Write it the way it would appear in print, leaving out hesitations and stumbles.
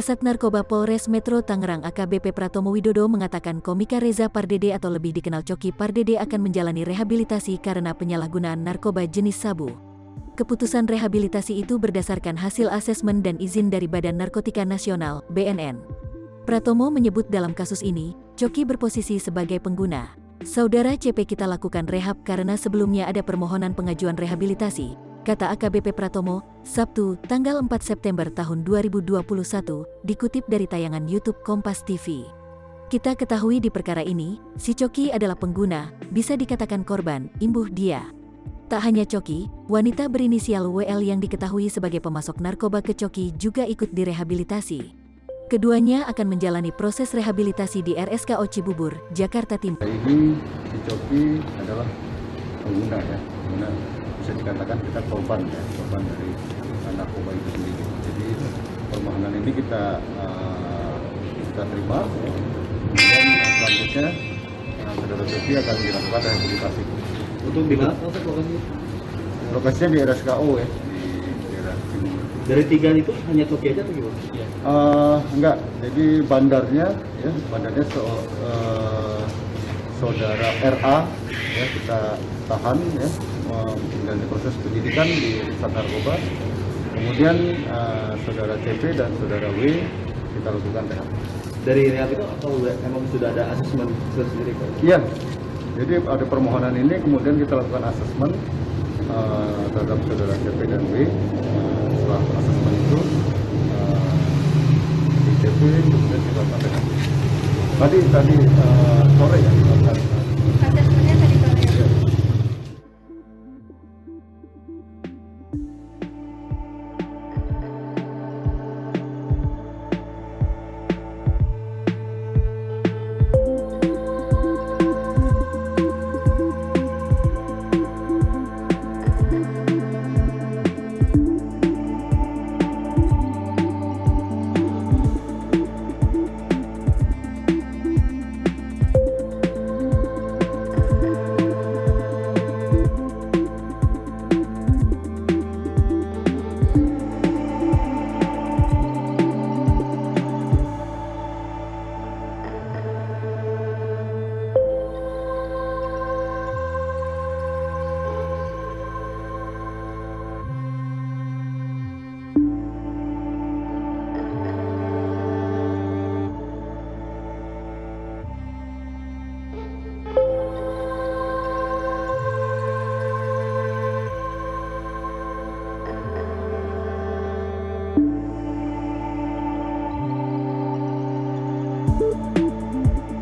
Kasat Narkoba Polres Metro Tangerang AKBP Pratomo Widodo mengatakan komika Reza Pardede atau lebih dikenal Coki Pardede akan menjalani rehabilitasi karena penyalahgunaan narkoba jenis sabu. Keputusan rehabilitasi itu berdasarkan hasil asesmen dan izin dari Badan Narkotika Nasional (BNN). Pratomo menyebut dalam kasus ini, Coki berposisi sebagai pengguna. Saudara CP, kita lakukan rehab karena sebelumnya ada permohonan pengajuan rehabilitasi, kata AKBP Pratomo, Sabtu, tanggal 4 September tahun 2021, dikutip dari tayangan YouTube Kompas TV. Kita ketahui di perkara ini, si Coki adalah pengguna, bisa dikatakan korban, imbuh dia. Tak hanya Coki, wanita berinisial WL yang diketahui sebagai pemasok narkoba ke Coki juga ikut direhabilitasi. Keduanya akan menjalani proses rehabilitasi di RSKO Cibubur, Jakarta Timur. Ini si Coki adalah pengguna ya, pengguna. Bisa dikatakan kita korban ya, korban dari narkoba itu sendiri. Jadi permohonan ini kita terima. Kemudian selanjutnya saudara Coki akan dilakukan rehabilitasi. Untuk di mana lokasinya? Lokasinya di RSKO ya, di daerah Cibubur. Dari 3 itu hanya Coki aja atau gimana? Enggak, jadi bandarnya saudara RA ya, kita tahan ya, dan proses penyidikan di pusat narkoba. Kemudian saudara CP dan saudara W kita lakukan rehab. Dari rehab itu atau emang sudah ada asesmen sendiri? Iya, jadi ada permohonan ini, kemudian kita lakukan asesmen terhadap saudara CP dan W. Setelah asesmen itu di CP kemudian kita lakukan rehab. Tadi sore ya kita lakukan